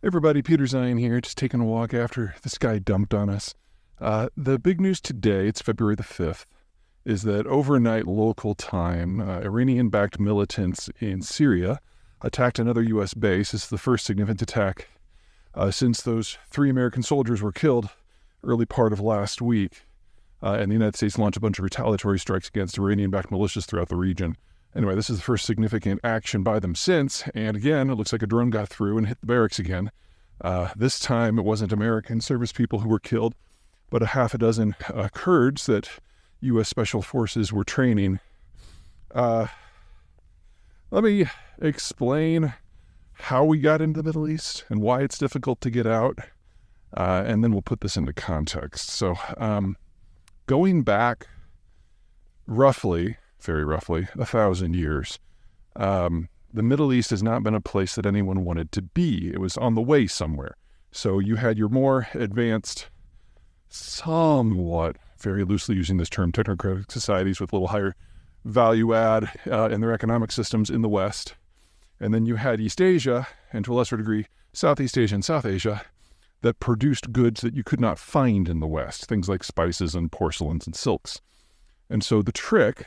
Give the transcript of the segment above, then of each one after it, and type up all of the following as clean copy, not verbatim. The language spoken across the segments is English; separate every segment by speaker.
Speaker 1: Hey everybody, Peter Zeihan here, just taking a walk after this guy dumped on us. The big news today, it's February the 5th, is that overnight local time, Iranian-backed militants in Syria attacked another U.S. base. This is the first significant attack since those 3 American soldiers were killed early part of last week. And the United States launched a bunch of retaliatory strikes against Iranian-backed militias throughout the region. Anyway, this is the first significant action by them since, and again, it looks like a drone got through and hit the barracks again. This time, it wasn't American service people who were killed, but a half a dozen Kurds that U.S. Special Forces were training. Let me explain how we got into the Middle East and why it's difficult to get out, and then we'll put this into context. So, going back very roughly, 1,000 years. The Middle East has not been a place that anyone wanted to be. It was on the way somewhere. So you had your more advanced, somewhat, very loosely using this term, technocratic societies with a little higher value add in their economic systems in the West. And then you had East Asia, and to a lesser degree, Southeast Asia and South Asia, that produced goods that you could not find in the West, things like spices and porcelains and silks. And so the trick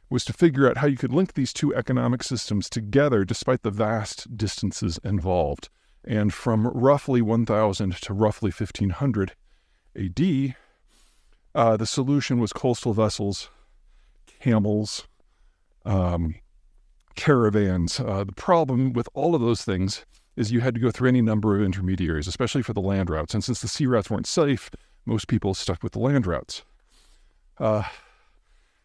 Speaker 1: was to figure out how you could link these two economic systems together despite the vast distances involved. And from roughly 1000 to roughly 1500 AD, the solution was coastal vessels, camels, caravans. The problem with all of those things is you had to go through any number of intermediaries, especially for the land routes. And since the sea routes weren't safe, most people stuck with the land routes.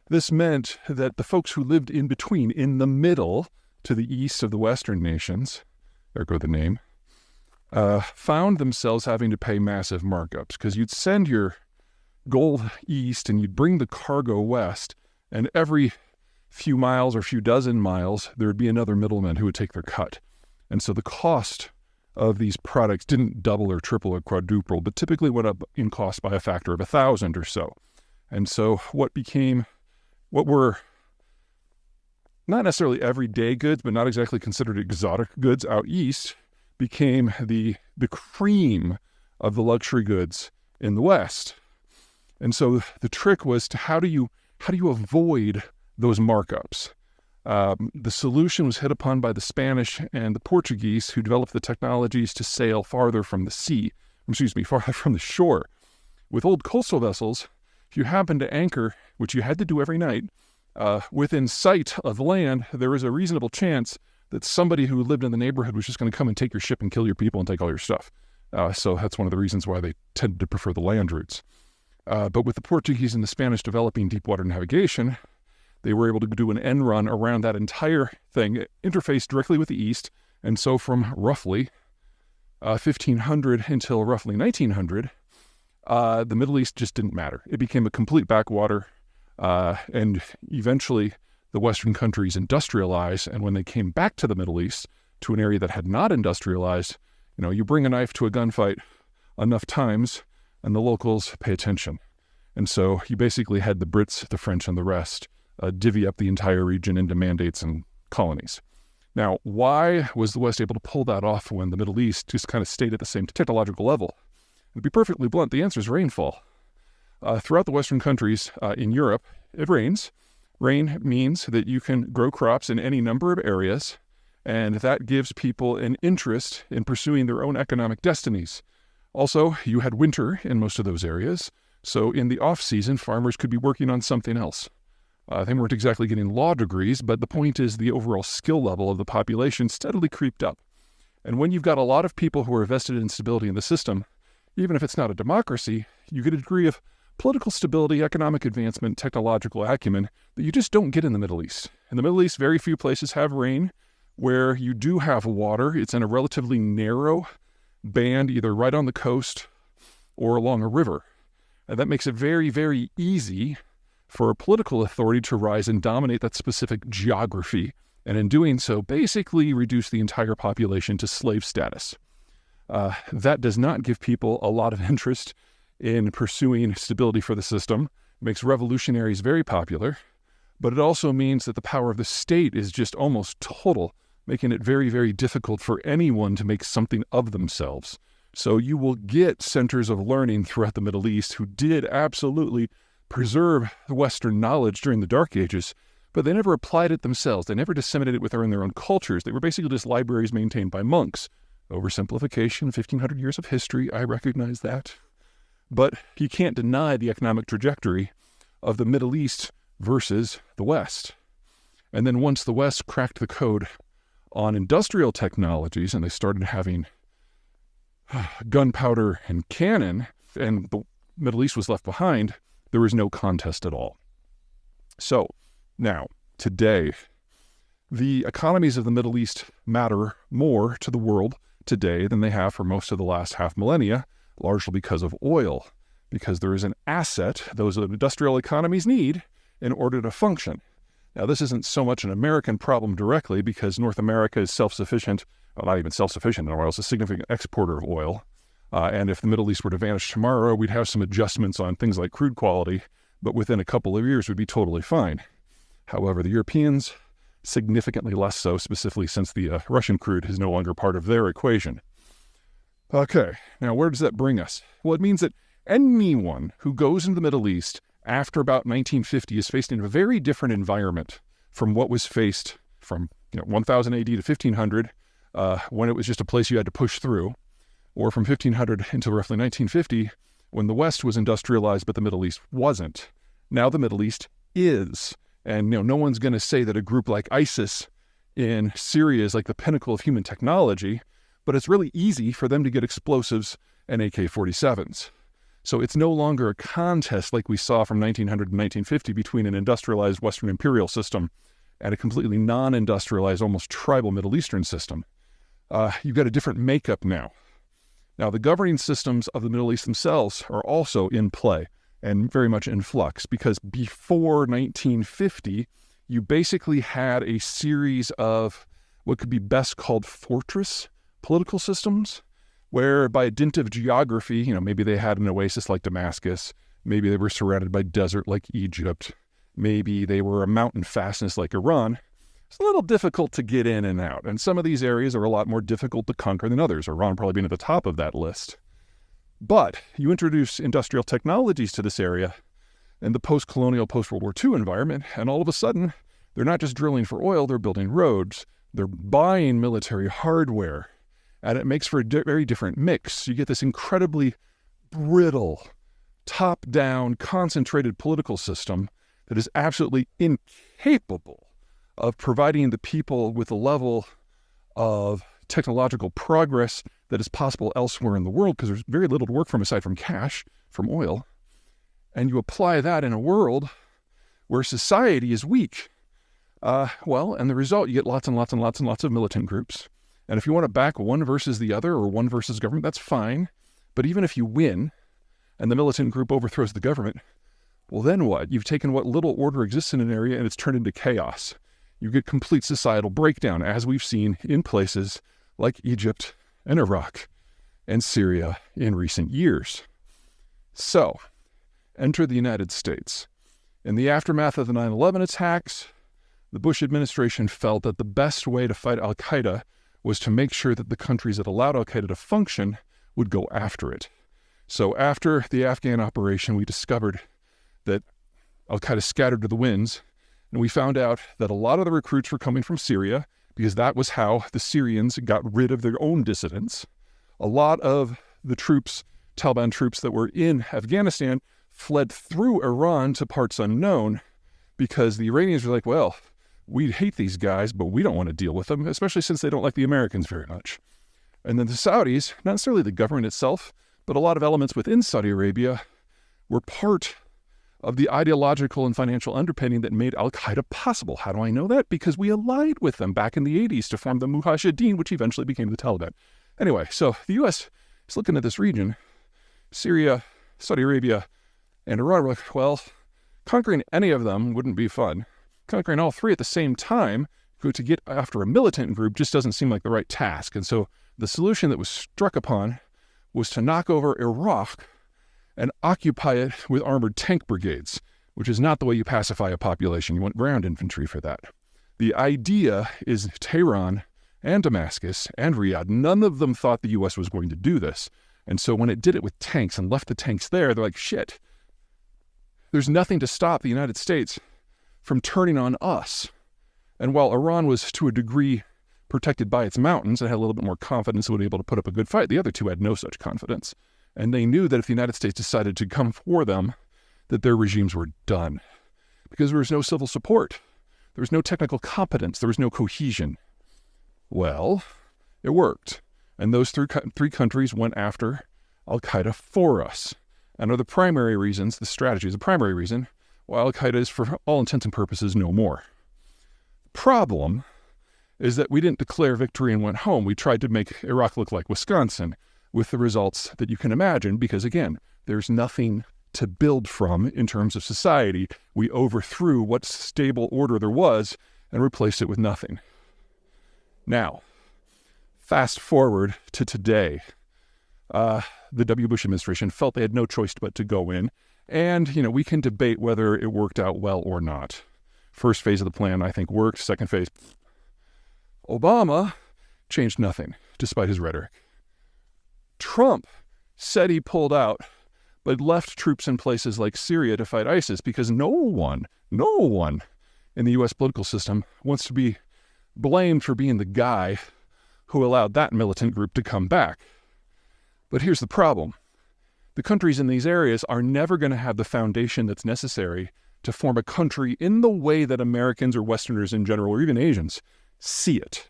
Speaker 1: This meant that the folks who lived in between, in the middle, to the east of the Western nations, ergo the name, found themselves having to pay massive markups because you'd send your gold east and you'd bring the cargo west, and every few miles or few dozen miles, there would be another middleman who would take their cut. And so the cost of these products didn't double or triple or quadruple, but typically went up in cost by a factor of 1,000 or so. And so what were not necessarily everyday goods, but not exactly considered exotic goods out east, became the cream of the luxury goods in the West. And so the trick was to how do you avoid those markups? The solution was hit upon by the Spanish and the Portuguese, who developed the technologies to sail farther from the shore. With old coastal vessels, if you happened to anchor, which you had to do every night, within sight of land, there was a reasonable chance that somebody who lived in the neighborhood was just going to come and take your ship and kill your people and take all your stuff. So that's one of the reasons why they tended to prefer the land routes. But with the Portuguese and the Spanish developing deep water navigation, they were able to do an end run around that entire thing, interface directly with the east. And so from roughly 1500 until roughly 1900, the Middle East just didn't matter. It became a complete backwater, and eventually the Western countries industrialized, and when they came back to the Middle East, to an area that had not industrialized, you bring a knife to a gunfight enough times, and the locals pay attention. And so you basically had the Brits, the French, and the rest divvy up the entire region into mandates and colonies. Now, why was the West able to pull that off when the Middle East just kind of stayed at the same technological level? To be perfectly blunt, the answer is rainfall. Throughout the Western countries in Europe, it rains. Rain means that you can grow crops in any number of areas, and that gives people an interest in pursuing their own economic destinies. Also, you had winter in most of those areas, so in the off-season, farmers could be working on something else. They weren't exactly getting law degrees, but the point is the overall skill level of the population steadily creeped up. And when you've got a lot of people who are vested in stability in the system, even if it's not a democracy, you get a degree of political stability, economic advancement, technological acumen that you just don't get in the Middle East. In the Middle East, very few places have rain. Where you do have water, it's in a relatively narrow band, either right on the coast or along a river. And that makes it very, very easy for a political authority to rise and dominate that specific geography, and in doing so, basically reduce the entire population to slave status. That does not give people a lot of interest in pursuing stability for the system. It makes revolutionaries very popular, but it also means that the power of the state is just almost total making it very, very difficult for anyone to make something of themselves. So you will get centers of learning throughout the Middle East who did absolutely preserve Western knowledge during the Dark Ages, but they never applied it themselves. They never disseminated it within their own cultures. They were basically just libraries maintained by monks. Oversimplification, 1,500 years of history, I recognize that. But you can't deny the economic trajectory of the Middle East versus the West. And then once the West cracked the code on industrial technologies and they started having gunpowder and cannon, and the Middle East was left behind, there was no contest at all. So now, today, the economies of the Middle East matter more to the world today than they have for most of the last half millennia, largely because of oil, because there is an asset those industrial economies need in order to function. Now, this isn't so much an American problem directly because North America is self-sufficient, well, not even self-sufficient in oil, it's a significant exporter of oil. And if the Middle East were to vanish tomorrow, we'd have some adjustments on things like crude quality, but within a couple of years, we'd be totally fine. However, the Europeans, significantly less so, specifically since the Russian crude is no longer part of their equation. Okay, now where does that bring us? Well, it means that anyone who goes into the Middle East after about 1950 is faced in a very different environment from what was faced from 1000 AD to 1500, when it was just a place you had to push through, or from 1500 until roughly 1950, when the West was industrialized but the Middle East wasn't. Now the Middle East is. And no one's going to say that a group like ISIS in Syria is like the pinnacle of human technology, but it's really easy for them to get explosives and AK-47s. So it's no longer a contest like we saw from 1900 to 1950 between an industrialized Western imperial system and a completely non-industrialized, almost tribal Middle Eastern system. You've got a different makeup now. Now, the governing systems of the Middle East themselves are also in play and very much in flux, because before 1950, you basically had a series of what could be best called fortress political systems, where by a dint of geography, maybe they had an oasis like Damascus, maybe they were surrounded by desert like Egypt, maybe they were a mountain fastness like Iran. It's a little difficult to get in and out, and some of these areas are a lot more difficult to conquer than others, Iran probably being at the top of that list. But you introduce industrial technologies to this area in the post-colonial, post-World War II environment, and all of a sudden, they're not just drilling for oil, they're building roads, they're buying military hardware, and it makes for a very different mix. You get this incredibly brittle, top-down, concentrated political system that is absolutely incapable of providing the people with a level of technological progress that is possible elsewhere in the world, because there's very little to work from aside from cash, from oil. And you apply that in a world where society is weak. And the result, you get lots and lots and lots and lots of militant groups. And if you want to back one versus the other or one versus government, that's fine. But even if you win and the militant group overthrows the government, well, then what? You've taken what little order exists in an area and it's turned into chaos. You get complete societal breakdown, as we've seen in places like Egypt and Iraq and Syria in recent years. So, enter the United States. In the aftermath of the 9/11 attacks, the Bush administration felt that the best way to fight al-Qaeda was to make sure that the countries that allowed al-Qaeda to function would go after it. So after the Afghan operation, we discovered that al-Qaeda scattered to the winds, and we found out that a lot of the recruits were coming from Syria, because that was how the Syrians got rid of their own dissidents. A lot of the troops, Taliban troops that were in Afghanistan, fled through Iran to parts unknown, because the Iranians were like, well, we hate these guys, but we don't want to deal with them, especially since they don't like the Americans very much. And then the Saudis, not necessarily the government itself, but a lot of elements within Saudi Arabia were part of the ideological and financial underpinning that made al-Qaeda possible. How do I know that? Because we allied with them back in the 80s to form the Mujahideen, which eventually became the Taliban. Anyway, so the U.S. is looking at this region, Syria, Saudi Arabia, and Iran. We're like, well, conquering any of them wouldn't be fun. Conquering all three at the same time to get after a militant group just doesn't seem like the right task. And so the solution that was struck upon was to knock over Iraq and occupy it with armored tank brigades, which is not the way you pacify a population. You want ground infantry for that. The idea is Tehran and Damascus and Riyadh, none of them thought the U.S. was going to do this. And so when it did it with tanks and left the tanks there, they're like, shit, there's nothing to stop the United States from turning on us. And while Iran was to a degree protected by its mountains and had a little bit more confidence it would be able to put up a good fight, the other two had no such confidence. And they knew that if the United States decided to come for them, that their regimes were done. Because there was no civil support. There was no technical competence. There was no cohesion. Well, it worked. And those three countries went after al-Qaeda for us. And are the primary reasons, the strategy is the primary reason, why al-Qaeda is, for all intents and purposes, no more. The problem is that we didn't declare victory and went home. We tried to make Iraq look like Wisconsin with the results that you can imagine, because again, there's nothing to build from in terms of society. We overthrew what stable order there was and replaced it with nothing. Now, fast forward to today. The W. Bush administration felt they had no choice but to go in. And, we can debate whether it worked out well or not. First phase of the plan, I think, worked. Second phase, Obama changed nothing, despite his rhetoric. Trump said he pulled out, but left troops in places like Syria to fight ISIS because no one in the U.S. political system wants to be blamed for being the guy who allowed that militant group to come back. But here's the problem. The countries in these areas are never going to have the foundation that's necessary to form a country in the way that Americans or Westerners in general, or even Asians, see it.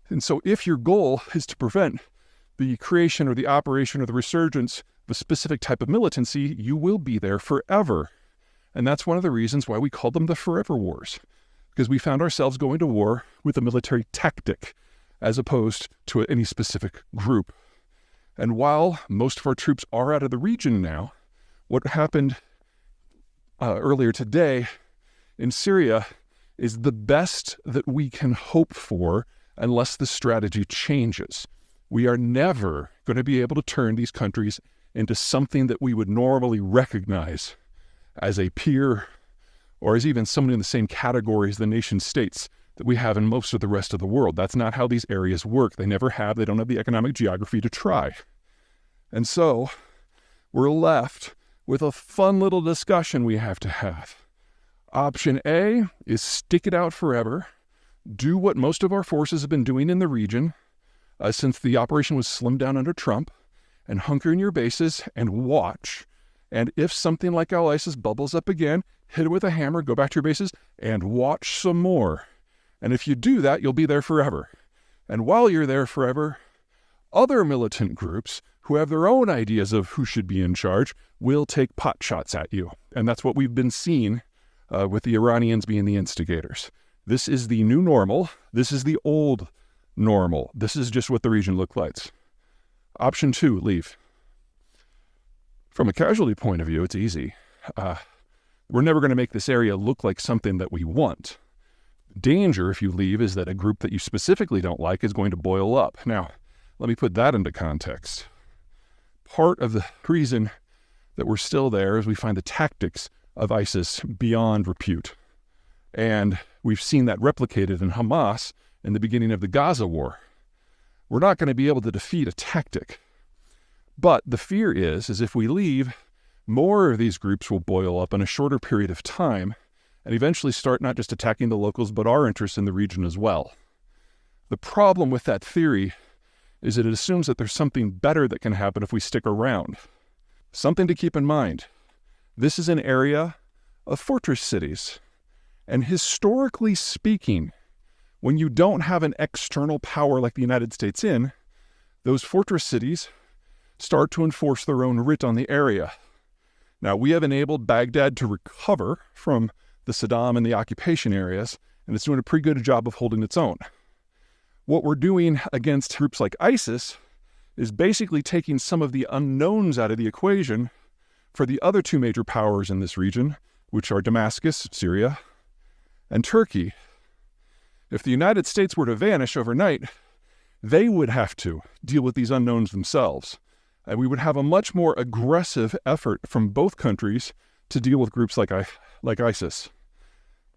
Speaker 1: And so if your goal is to prevent the creation or the operation or the resurgence of a specific type of militancy, you will be there forever. And that's one of the reasons why we called them the forever wars, because we found ourselves going to war with a military tactic as opposed to any specific group. And while most of our troops are out of the region now, what happened earlier today in Syria is the best that we can hope for unless the strategy changes. We are never going to be able to turn these countries into something that we would normally recognize as a peer or as even someone in the same category as the nation states that we have in most of the rest of the world. That's not how these areas work. They never have. They don't have the economic geography to try. And so we're left with a fun little discussion we have to have. Option A is stick it out forever, do what most of our forces have been doing in the region since the operation was slimmed down under Trump, and hunker in your bases and watch. And if something like ISIS bubbles up again, hit it with a hammer, go back to your bases, and watch some more. And if you do that, you'll be there forever. And while you're there forever, other militant groups who have their own ideas of who should be in charge will take pot shots at you. And that's what we've been seeing with the Iranians being the instigators. This is the new normal. This is the old normal. This is just what the region looked like. Option 2, leave. From a casualty point of view, it's easy. We're never going to make this area look like something that we want. Danger, if you leave, is that a group that you specifically don't like is going to boil up. Now, let me put that into context. Part of the reason that we're still there is we find the tactics of ISIS beyond repute. And we've seen that replicated in Hamas in the beginning of the Gaza war. We're not going to be able to defeat a tactic. But the fear is if we leave, more of these groups will boil up in a shorter period of time and eventually start not just attacking the locals, but our interests in the region as well. The problem with that theory is that it assumes that there's something better that can happen if we stick around. Something to keep in mind. This is an area of fortress cities. And historically speaking, when you don't have an external power like the United States in, those fortress cities start to enforce their own writ on the area. Now, we have enabled Baghdad to recover from the Saddam and the occupation areas, and it's doing a pretty good job of holding its own. What we're doing against groups like ISIS is basically taking some of the unknowns out of the equation for the other two major powers in this region, which are Damascus, Syria, and Turkey. If the United States were to vanish overnight, they would have to deal with these unknowns themselves. And we would have a much more aggressive effort from both countries to deal with groups like ISIS.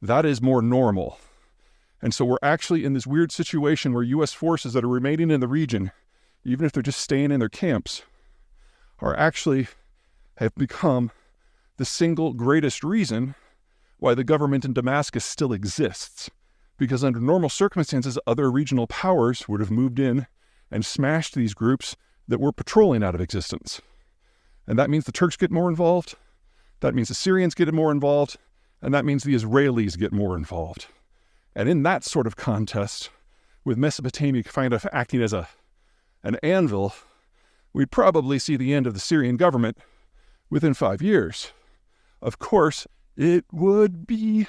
Speaker 1: That is more normal. And so we're actually in this weird situation where U.S. forces that are remaining in the region, even if they're just staying in their camps, have become the single greatest reason why the government in Damascus still exists. Because under normal circumstances, other regional powers would have moved in and smashed these groups that were patrolling out of existence. And that means the Turks get more involved, that means the Syrians get more involved, and that means the Israelis get more involved. And in that sort of contest, with Mesopotamia kind of acting as an anvil, we'd probably see the end of the Syrian government within 5 years. Of course, it would be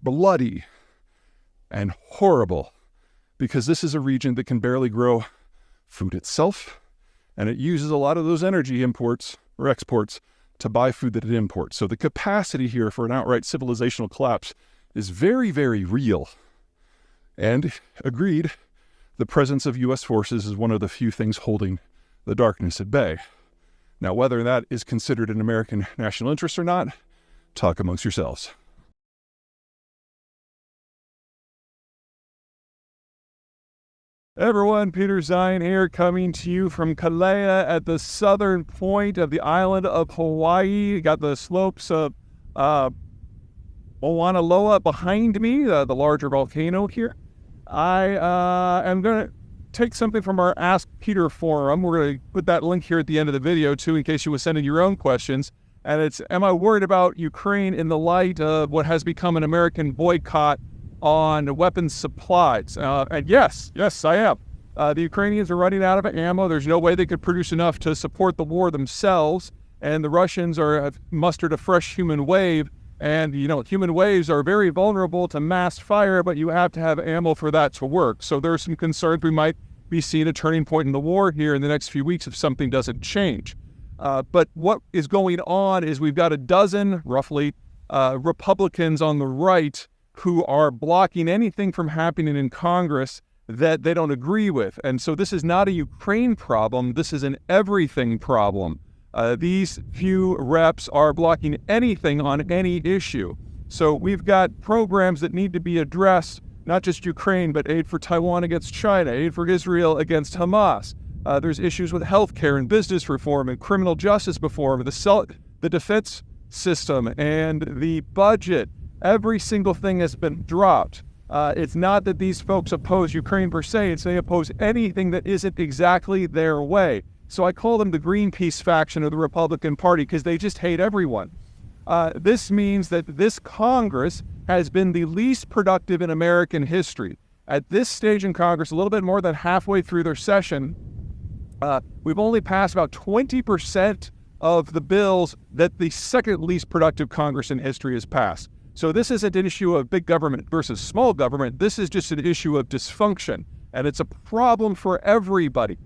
Speaker 1: bloody and horrible, because this is a region that can barely grow food itself, and it uses a lot of those energy imports or exports to buy food that it imports. So the capacity here for an outright civilizational collapse is very, very real. And agreed, the presence of U.S. forces is one of the few things holding the darkness at bay. Now, whether that is considered an American national interest or not, talk amongst yourselves. Everyone, Peter Zeihan here, coming to you from Kalea at the southern point of the island of Hawaii. Got the slopes of Mauna Loa behind me, the larger volcano here. I am going to take something from our Ask Peter forum. We're going to put that link here at the end of the video, too, in case you were sending your own questions. And it's, am I worried about Ukraine in the light of what has become an American boycott on weapons supplies? And yes, I am. The Ukrainians are running out of ammo. There's no way they could produce enough to support the war themselves. And the Russians have mustered a fresh human wave. And, human waves are very vulnerable to mass fire, but you have to have ammo for that to work. So there are some concerns we might be seeing a turning point in the war here in the next few weeks if something doesn't change. But what is going on is we've got a dozen, roughly, Republicans on the right who are blocking anything from happening in Congress that they don't agree with. And so this is not a Ukraine problem. This is an everything problem. These few reps are blocking anything on any issue. So we've got programs that need to be addressed, not just Ukraine, but aid for Taiwan against China, aid for Israel against Hamas. There's issues with healthcare and business reform and criminal justice reform, the defense system and the budget. Every single thing has been dropped. It's not that these folks oppose Ukraine per se, it's they oppose anything that isn't exactly their way. So I call them the Greenpeace faction of the Republican Party because they just hate everyone. This means that this Congress has been the least productive in American history. At this stage in Congress, a little bit more than halfway through their session, we've only passed about 20% of the bills that the second least productive Congress in history has passed. So this isn't an issue of big government versus small government. This is just an issue of dysfunction, and it's a problem for everybody.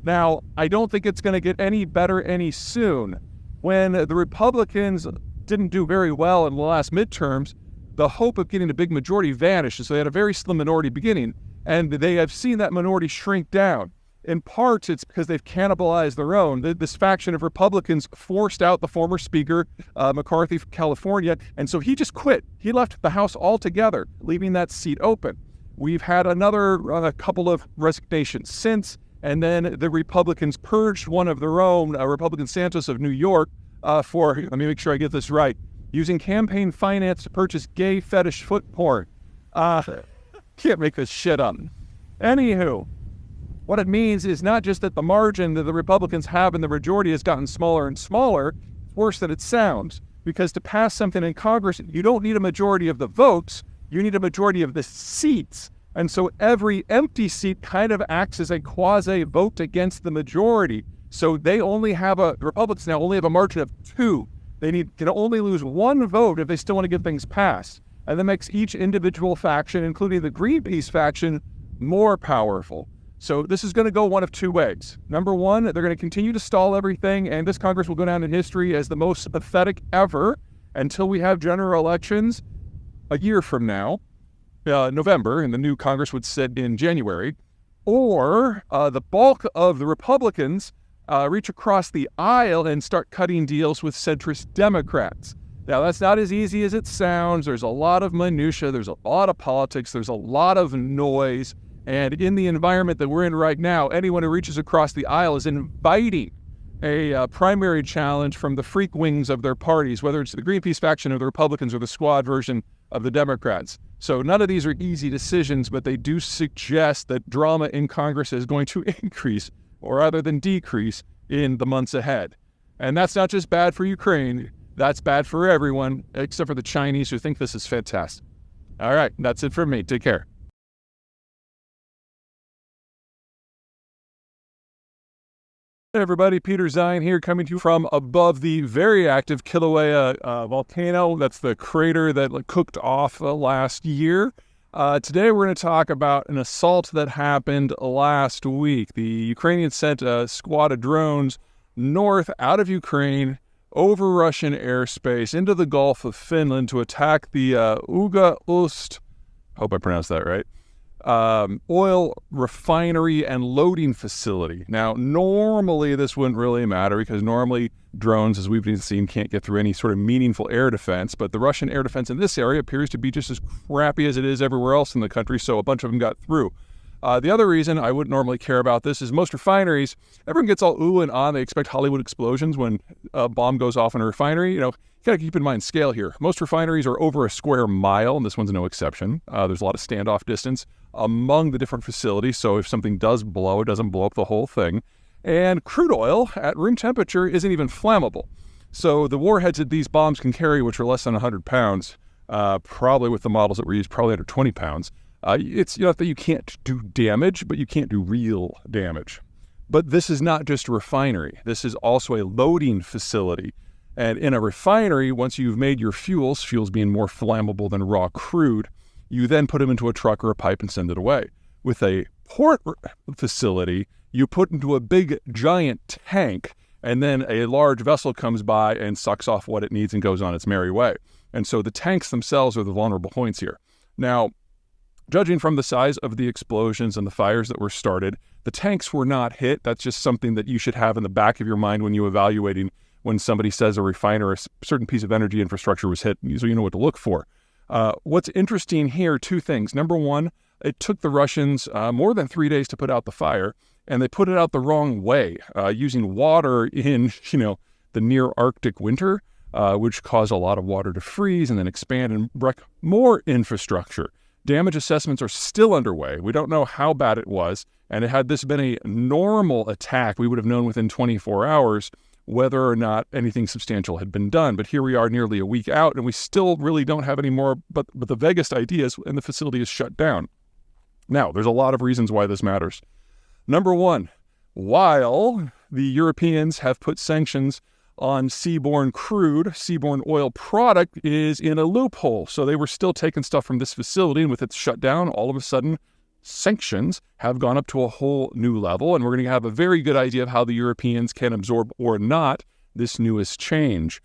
Speaker 1: Now, I don't think it's going to get any better any soon. When the Republicans didn't do very well in the last midterms, the hope of getting a big majority vanished. So they had a very slim minority beginning, and they have seen that minority shrink down. In part, it's because they've cannibalized their own. This faction of Republicans forced out the former Speaker, McCarthy from California, and so he just quit. He left the House altogether, leaving that seat open. We've had another couple of resignations since, and then the Republicans purged one of their own, Republican Santos of New York, for, let me make sure I get this right, using campaign finance to purchase gay fetish foot porn. Can't make this shit up. Anywho, what it means is not just that the margin that the Republicans have in the majority has gotten smaller and smaller, it's worse than it sounds. Because to pass something in Congress, you don't need a majority of the votes, you need a majority of the seats. And so every empty seat kind of acts as a quasi-vote against the majority. So they only have the Republicans now only have a margin of 2. They can only lose 1 vote if they still want to get things passed. And that makes each individual faction, including the Greenpeace faction, more powerful. So this is going to go one of 2 ways. Number one, they're going to continue to stall everything, and this Congress will go down in history as the most pathetic ever until we have general elections a year from now, November, and the new Congress would sit in January. Or the bulk of the Republicans reach across the aisle and start cutting deals with centrist Democrats. Now, that's not as easy as it sounds. There's a lot of minutia. There's a lot of politics. There's a lot of noise. And in the environment that we're in right now, anyone who reaches across the aisle is inviting a primary challenge from the freak wings of their parties, whether it's the Greenpeace faction or the Republicans or the squad version of the Democrats. So none of these are easy decisions, but they do suggest that drama in Congress is going to increase, or rather than decrease, in the months ahead. And that's not just bad for Ukraine. That's bad for everyone, except for the Chinese who think this is fantastic. All right, that's it from me. Take care. Hey everybody, Peter Zeihan here, coming to you from above the very active Kilauea volcano. That's the crater that cooked off last year. Today we're going to talk about an assault that happened last week. The Ukrainians sent a squad of drones north out of Ukraine over Russian airspace into the Gulf of Finland to attack the Uga-Ust, hope I pronounced that right, oil refinery and loading facility. Now, normally this wouldn't really matter because normally drones, as we've seen, can't get through any sort of meaningful air defense, but the Russian air defense in this area appears to be just as crappy as it is everywhere else in the country, so a bunch of them got through. The other reason I wouldn't normally care about this is most refineries, everyone gets all ooh and ah, they expect Hollywood explosions when a bomb goes off in a refinery. You know, you gotta keep in mind scale here. Most refineries are over a square mile, and this one's no exception. There's a lot of standoff distance among the different facilities, so if something does blow, it doesn't blow up the whole thing. And crude oil at room temperature isn't even flammable. So the warheads that these bombs can carry, which are less than 100 pounds, probably with the models that were used, probably under 20 pounds, it's that you can't do damage, but you can't do real damage. But this is not just a refinery. This is also a loading facility. And in a refinery, once you've made your fuels being more flammable than raw crude, you then put them into a truck or a pipe and send it away. With a port facility, you put into a big, giant tank, and then a large vessel comes by and sucks off what it needs and goes on its merry way. And so the tanks themselves are the vulnerable points here. Now, judging from the size of the explosions and the fires that were started, the tanks were not hit. That's just something that you should have in the back of your mind when you're evaluating when somebody says a refiner or a certain piece of energy infrastructure was hit, so you know what to look for. What's interesting here, two things. Number one, it took the Russians more than 3 days to put out the fire, and they put it out the wrong way, using water in, the near Arctic winter, which caused a lot of water to freeze and then expand and wreck more infrastructure. Damage assessments are still underway. We don't know how bad it was, and had this been a normal attack, we would have known within 24 hours whether or not anything substantial had been done. But here we are nearly a week out, and we still really don't have any more but the vaguest ideas, and the facility is shut down. Now, there's a lot of reasons why this matters. Number one, while the Europeans have put sanctions on seaborne crude, seaborne oil product is in a loophole. So they were still taking stuff from this facility, and with its shutdown, all of a sudden, sanctions have gone up to a whole new level, and we're going to have a very good idea of how the Europeans can absorb or not this newest change.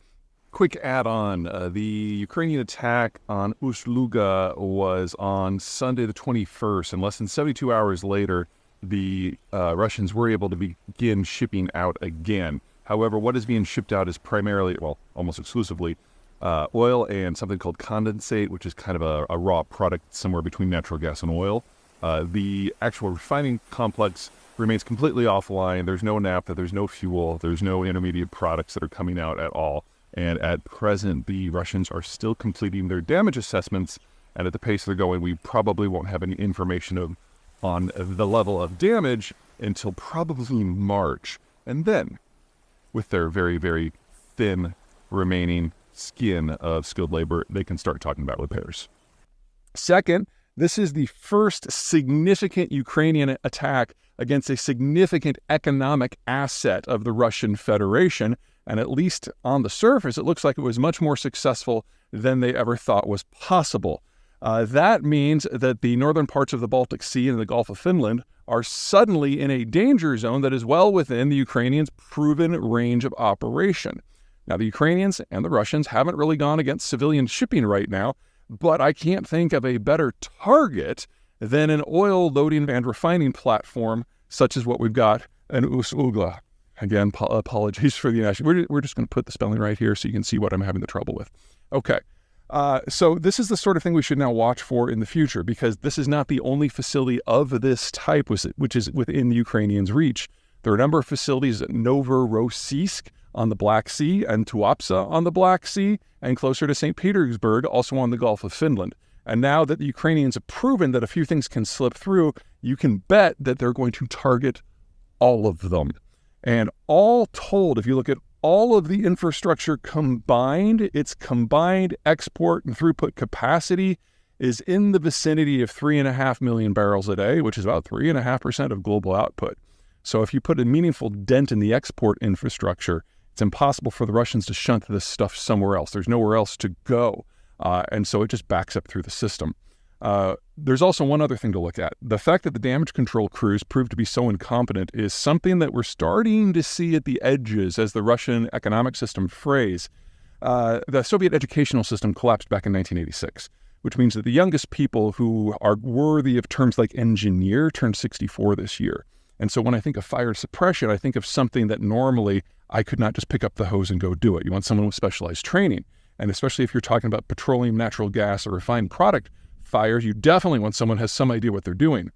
Speaker 1: Quick add-on, the Ukrainian attack on Ust-Luga was on Sunday the 21st, and less than 72 hours later, the Russians were able to begin shipping out again. However, what is being shipped out is primarily, well, almost exclusively, oil and something called condensate, which is kind of a raw product somewhere between natural gas and oil. The actual refining complex remains completely offline. There's no naphtha, there's no fuel, there's no intermediate products that are coming out at all. And at present, the Russians are still completing their damage assessments, and at the pace they're going, we probably won't have any information on the level of damage until probably March. And then, with their very, very thin remaining skin of skilled labor, they can start talking about repairs. Second, this is the first significant Ukrainian attack against a significant economic asset of the Russian Federation, and at least on the surface, it looks like it was much more successful than they ever thought was possible. That means that the northern parts of the Baltic Sea and the Gulf of Finland are suddenly in a danger zone that is well within the Ukrainians' proven range of operation. Now, the Ukrainians and the Russians haven't really gone against civilian shipping right now, but I can't think of a better target than an oil loading and refining platform such as what we've got in Ust-Luga. Again, apologies for the national. We're just going to put the spelling right here so you can see what I'm having the trouble with. Okay. So this is the sort of thing we should now watch for in the future, because this is not the only facility of this type which is within the Ukrainians' reach. There are a number of facilities at Novorossiysk on the Black Sea and Tuapse on the Black Sea, and closer to St. Petersburg, also on the Gulf of Finland. And now that the Ukrainians have proven that a few things can slip through, you can bet that they're going to target all of them. And all told, if you look at all of the infrastructure combined, its combined export and throughput capacity is in the vicinity of 3.5 million barrels a day, which is about 3.5% of global output. So if you put a meaningful dent in the export infrastructure, it's impossible for the Russians to shunt this stuff somewhere else. There's nowhere else to go. And so it just backs up through the system. There's also one other thing to look at. The fact that the damage control crews proved to be so incompetent is something that we're starting to see at the edges, as the Russian economic system phrase. The Soviet educational system collapsed back in 1986, which means that the youngest people who are worthy of terms like engineer turned 64 this year. And so when I think of fire suppression, I think of something that normally I could not just pick up the hose and go do it. You want someone with specialized training. And especially if you're talking about petroleum, natural gas, or refined product fires, you definitely want someone who has some idea what they're doing.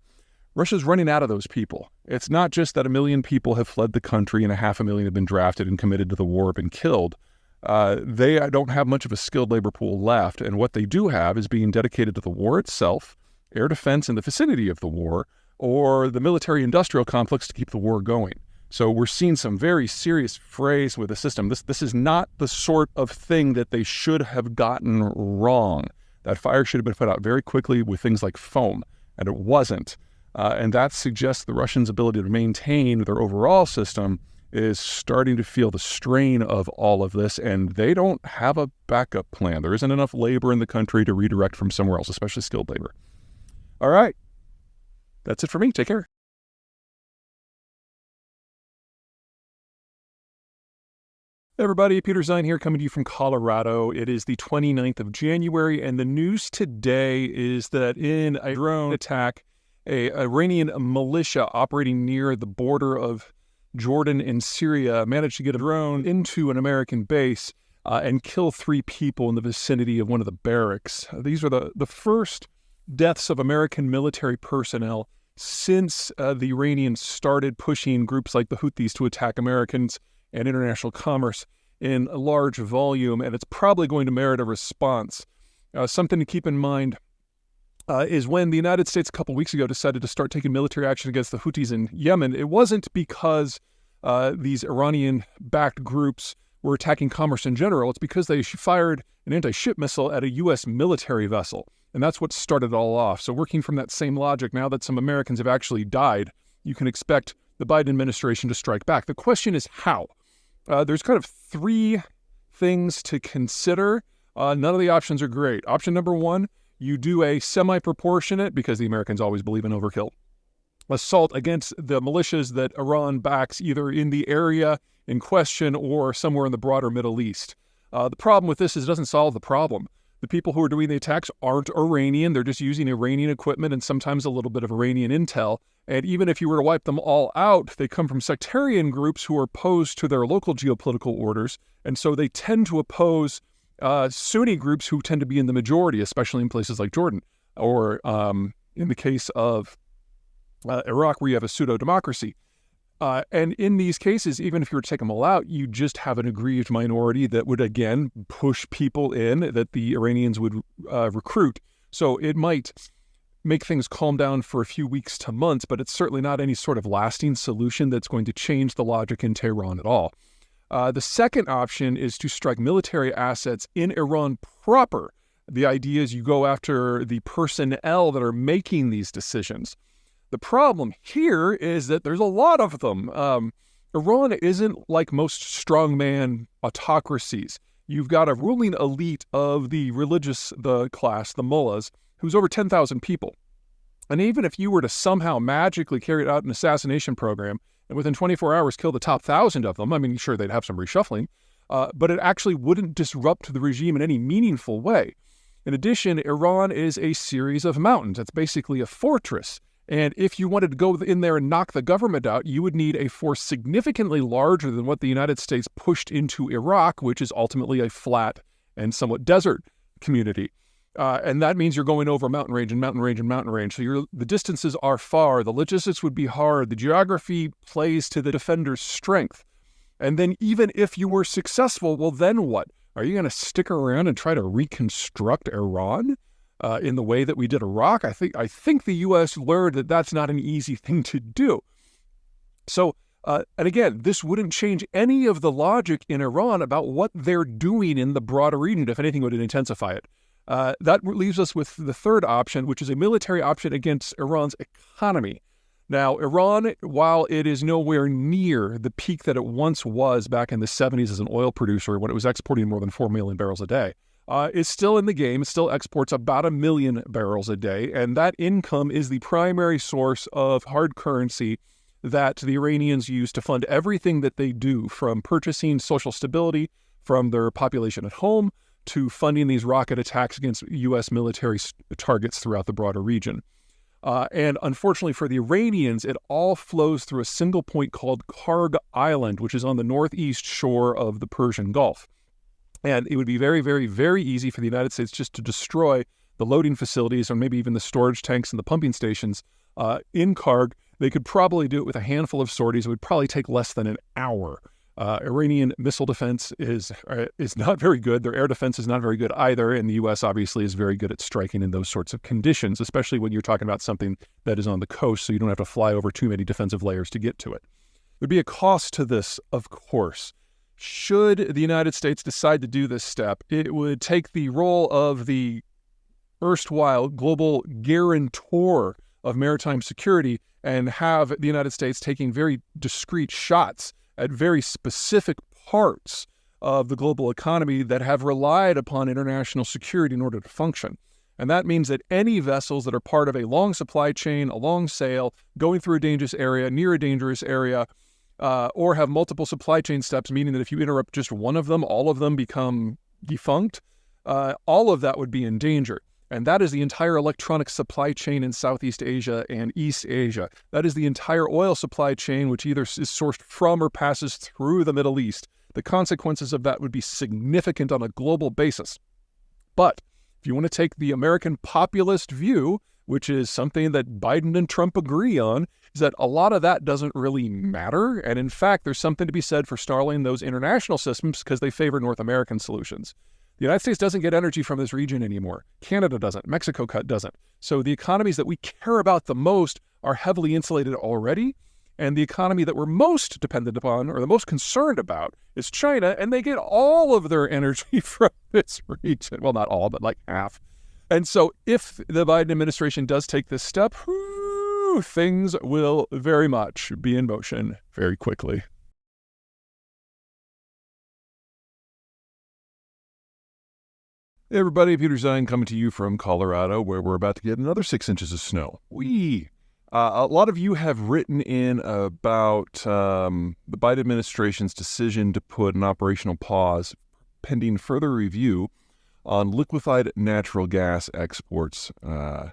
Speaker 1: Russia's running out of those people. It's not just that 1 million people have fled the country and 500,000 have been drafted and committed to the war or been killed. They don't have much of a skilled labor pool left, and what they do have is being dedicated to the war itself, air defense in the vicinity of the war, or the military-industrial complex to keep the war going. So we're seeing some very serious frays with the system. This is not the sort of thing that they should have gotten wrong. That fire should have been put out very quickly with things like foam, and it wasn't. And that suggests the Russians' ability to maintain their overall system is starting to feel the strain of all of this, and they don't have a backup plan. There isn't enough labor in the country to redirect from somewhere else, especially skilled labor. All right. That's it for me. Take care. Hey everybody, Peter Zeihan here, coming to you from Colorado. It is the 29th of January, and the news today is that in a drone attack, an Iranian militia operating near the border of Jordan and Syria managed to get a drone into an American base and kill 3 people in the vicinity of one of the barracks. These are the first deaths of American military personnel since the Iranians started pushing groups like the Houthis to attack Americans and international commerce in a large volume, and it's probably going to merit a response. Something to keep in mind is when the United States a couple weeks ago decided to start taking military action against the Houthis in Yemen, it wasn't because these Iranian-backed groups were attacking commerce in general. It's because they fired an anti-ship missile at a U.S. military vessel, and that's what started it all off. So working from that same logic, now that some Americans have actually died, you can expect the Biden administration to strike back. The question is how? There's kind of 3 things to consider. None of the options are great. Option number 1, you do a semi-proportionate, because the Americans always believe in overkill, assault against the militias that Iran backs either in the area in question or somewhere in the broader Middle East. The problem with this is it doesn't solve the problem. The people who are doing the attacks aren't Iranian. They're just using Iranian equipment and sometimes a little bit of Iranian intel. And even if you were to wipe them all out, they come from sectarian groups who are opposed to their local geopolitical orders. And so they tend to oppose Sunni groups who tend to be in the majority, especially in places like Jordan, or in the case of Iraq, where you have a pseudo-democracy. And in these cases, even if you were to take them all out, you just have an aggrieved minority that would, again, push people in that the Iranians would recruit. So it might make things calm down for a few weeks to months, but it's certainly not any sort of lasting solution that's going to change the logic in Tehran at all. The second option is to strike military assets in Iran proper. The idea is you go after the personnel that are making these decisions. The problem here is that there's a lot of them. Iran isn't like most strongman autocracies. You've got a ruling elite of the class, the mullahs, who's over 10,000 people. And even if you were to somehow magically carry out an assassination program and within 24 hours kill the top 1,000 of them, I mean, sure, they'd have some reshuffling, but it actually wouldn't disrupt the regime in any meaningful way. In addition, Iran is a series of mountains. It's basically a fortress. And if you wanted to go in there and knock the government out, you would need a force significantly larger than what the United States pushed into Iraq, which is ultimately a flat and somewhat desert community. And that means you're going over mountain range and mountain range and mountain range. So the distances are far. The logistics would be hard. The geography plays to the defender's strength. And then even if you were successful, well, then what? Are you going to stick around and try to reconstruct Iran in the way that we did Iraq? I think the U.S. learned that that's not an easy thing to do. So, and again, this wouldn't change any of the logic in Iran about what they're doing in the broader region. If anything, it would intensify it. That leaves us with the third option, which is a military option against Iran's economy. Now, Iran, while it is nowhere near the peak that it once was back in the 70s as an oil producer when it was exporting more than 4 million barrels a day, is still in the game. It still exports about 1 million barrels a day, and that income is the primary source of hard currency that the Iranians use to fund everything that they do, from purchasing social stability from their population at home to funding these rocket attacks against U.S. military targets throughout the broader region. And unfortunately for the Iranians, it all flows through a single point called Karg Island, which is on the northeast shore of the Persian Gulf. And it would be very, very, very easy for the United States just to destroy the loading facilities or maybe even the storage tanks and the pumping stations in Karg. They could probably do it with a handful of sorties. It would probably take less than an hour. Iranian missile defense is not very good. Their air defense is not very good either, and the U.S. obviously is very good at striking in those sorts of conditions, especially when you're talking about something that is on the coast, so you don't have to fly over too many defensive layers to get to it. There'd be a cost to this, of course. Should the United States decide to do this step, it would take the role of the erstwhile global guarantor of maritime security and have the United States taking very discrete shots at very specific parts of the global economy that have relied upon international security in order to function. And that means that any vessels that are part of a long supply chain, a long sail, going through a dangerous area, near a dangerous area, or have multiple supply chain steps, meaning that if you interrupt just one of them, all of them become defunct, all of that would be in danger. And that is the entire electronic supply chain in Southeast Asia and East Asia. That is the entire oil supply chain, which either is sourced from or passes through the Middle East. The consequences of that would be significant on a global basis. But if you want to take the American populist view, which is something that Biden and Trump agree on, is that a lot of that doesn't really matter. And in fact, there's something to be said for stalling those international systems because they favor North American solutions. The United States doesn't get energy from this region anymore. Canada doesn't. Mexico doesn't. So the economies that we care about the most are heavily insulated already. And the economy that we're most dependent upon or the most concerned about is China. And they get all of their energy from this region. Well, not all, but like half. And so if the Biden administration does take this step, things will very much be in motion very quickly. Hey everybody, Peter Zeihan coming to you from Colorado, where we're about to get another 6 inches of snow. A lot of you have written in about the Biden administration's decision to put an operational pause pending further review on liquefied natural gas exports. There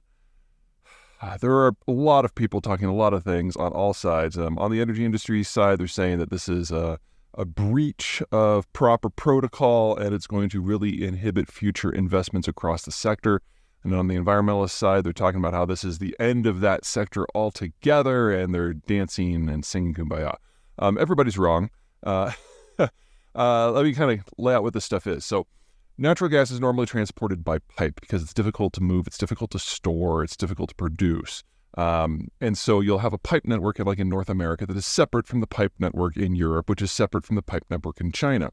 Speaker 1: are a lot of people talking a lot of things on all sides. On the energy industry side, they're saying that this is a breach of proper protocol, and it's going to really inhibit future investments across the sector. And on the environmentalist side, they're talking about how this is the end of that sector altogether, and they're dancing and singing Kumbaya. Everybody's wrong. Let me kind of lay out what this stuff is. So natural gas is normally transported by pipe because it's difficult to move, it's difficult to store, it's difficult to produce. And so you'll have a pipe network like in North America that is separate from the pipe network in Europe, which is separate from the pipe network in China.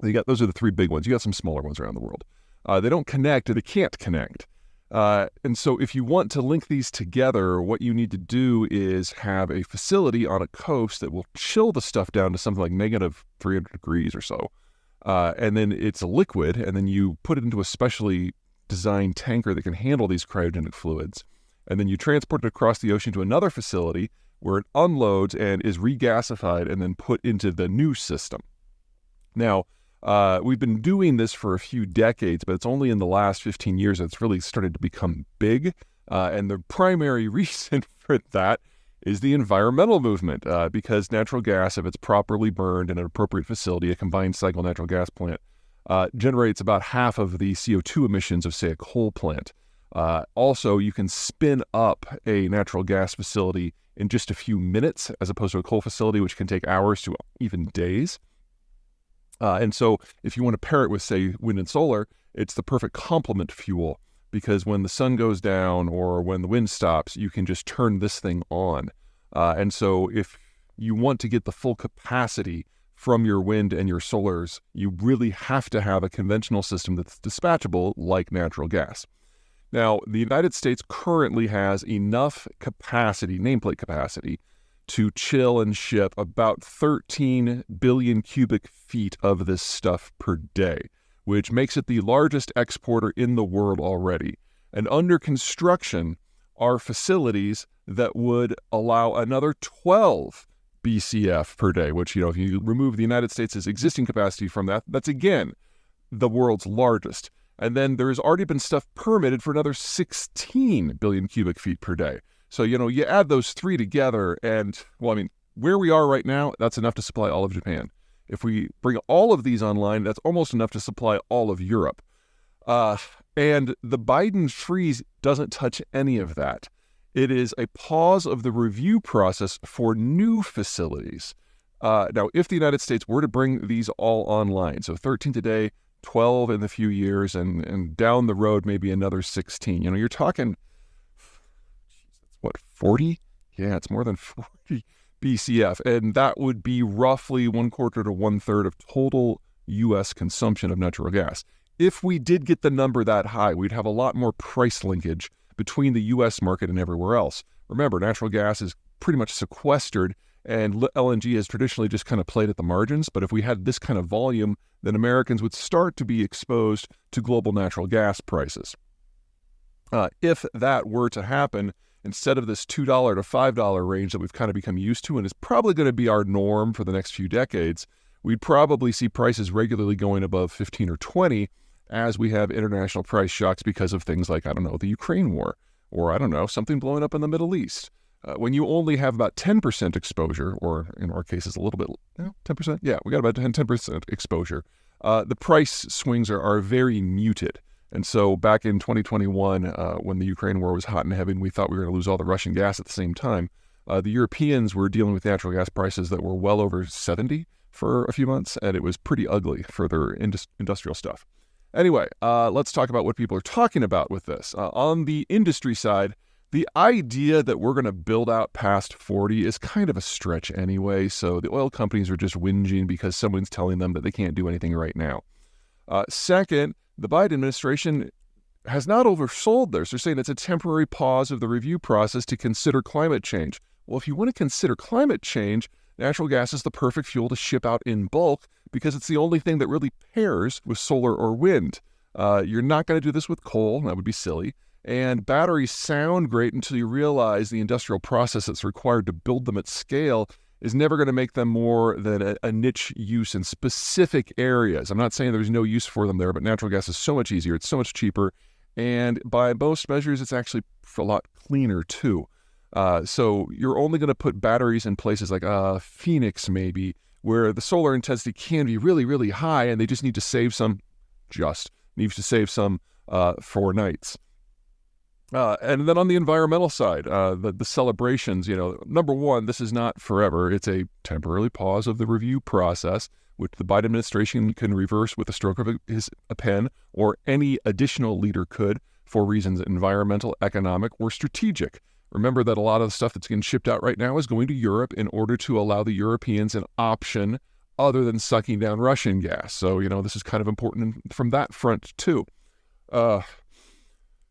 Speaker 1: Those are the three big ones. You got some smaller ones around the world. They don't connect, or they can't connect. And so if you want to link these together, what you need to do is have a facility on a coast that will chill the stuff down to something like negative 300 degrees or so. And then it's a liquid, and then you put it into a specially designed tanker that can handle these cryogenic fluids. And then you transport it across the ocean to another facility where it unloads and is regasified and then put into the new system. Now, we've been doing this for a few decades, but it's only in the last 15 years that it's really started to become big. And the primary reason for that is the environmental movement, because natural gas, if it's properly burned in an appropriate facility, a combined cycle natural gas plant, generates about half of the CO2 emissions of, say, a coal plant. Also, you can spin up a natural gas facility in just a few minutes, as opposed to a coal facility, which can take hours to even days. And so if you want to pair it with, say, wind and solar, it's the perfect complement fuel, because when the sun goes down or when the wind stops, you can just turn this thing on. And so if you want to get the full capacity from your wind and your solars, you really have to have a conventional system that's dispatchable like natural gas. Now, the United States currently has enough capacity, nameplate capacity, to chill and ship about 13 billion cubic feet of this stuff per day, which makes it the largest exporter in the world already. And under construction are facilities that would allow another 12 BCF per day, which, if you remove the United States' existing capacity from that, that's again the world's largest. And then there's already been stuff permitted for another 16 billion cubic feet per day. So, you add those three together and, where we are right now, that's enough to supply all of Japan. If we bring all of these online, that's almost enough to supply all of Europe. And the Biden freeze doesn't touch any of that. It is a pause of the review process for new facilities. Now, if the United States were to bring these all online, so 13 today, 12 in a few years, and down the road, maybe another 16, you're talking, 40? Yeah, it's more than 40 BCF. And that would be roughly 1/4 to 1/3 of total U.S. consumption of natural gas. If we did get the number that high, we'd have a lot more price linkage between the U.S. market and everywhere else. Remember, natural gas is pretty much sequestered, and LNG has traditionally just kind of played at the margins. But if we had this kind of volume, then Americans would start to be exposed to global natural gas prices. If that were to happen, instead of this $2 to $5 range that we've kind of become used to and is probably going to be our norm for the next few decades, we'd probably see prices regularly going above 15 or 20 as we have international price shocks because of things like, the Ukraine war, or something blowing up in the Middle East. When you only have about 10% exposure, or in our cases a little bit, 10%? Yeah, we got about 10% exposure. The price swings are very muted. And so back in 2021, when the Ukraine war was hot and heavy and we thought we were going to lose all the Russian gas at the same time, the Europeans were dealing with natural gas prices that were well over 70 for a few months, and it was pretty ugly for their industrial stuff. Anyway, let's talk about what people are talking about with this. On the industry side, the idea that we're going to build out past 40 is kind of a stretch anyway, so the oil companies are just whinging because someone's telling them that they can't do anything right now. Second, the Biden administration has not oversold this. They're saying it's a temporary pause of the review process to consider climate change. Well, if you want to consider climate change, natural gas is the perfect fuel to ship out in bulk because it's the only thing that really pairs with solar or wind. You're not going to do this with coal. That would be silly. And batteries sound great until you realize the industrial process that's required to build them at scale is never going to make them more than a niche use in specific areas. I'm not saying there's no use for them there, but natural gas is so much easier. It's so much cheaper. And by most measures, it's actually a lot cleaner too. So you're only going to put batteries in places like Phoenix maybe, where the solar intensity can be really, really high, and they just need to save some, for nights. And then on the environmental side, the celebrations, number one, this is not forever. It's a temporary pause of the review process, which the Biden administration can reverse with a stroke of a pen, or any additional leader could, for reasons environmental, economic, or strategic. Remember that a lot of the stuff that's getting shipped out right now is going to Europe in order to allow the Europeans an option other than sucking down Russian gas. So, this is kind of important from that front too.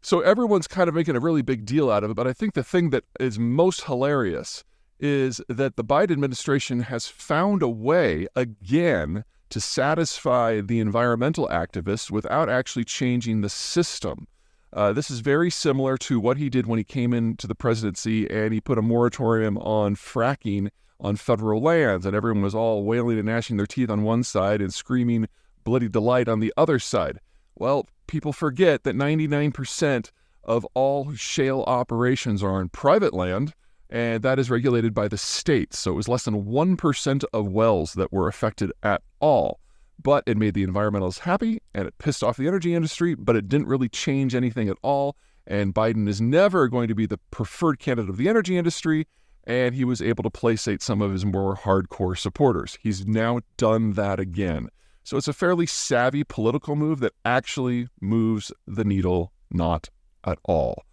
Speaker 1: So everyone's kind of making a really big deal out of it, but I think the thing that is most hilarious is that the Biden administration has found a way, again, to satisfy the environmental activists without actually changing the system. This is very similar to what he did when he came into the presidency and he put a moratorium on fracking on federal lands, and everyone was all wailing and gnashing their teeth on one side and screaming bloody delight on the other side. Well, people forget that 99% of all shale operations are on private land, and that is regulated by the states. So it was less than 1% of wells that were affected at all. But it made the environmentalists happy, and it pissed off the energy industry, but it didn't really change anything at all. And Biden is never going to be the preferred candidate of the energy industry, and he was able to placate some of his more hardcore supporters. He's now done that again. So it's a fairly savvy political move that actually moves the needle not at all,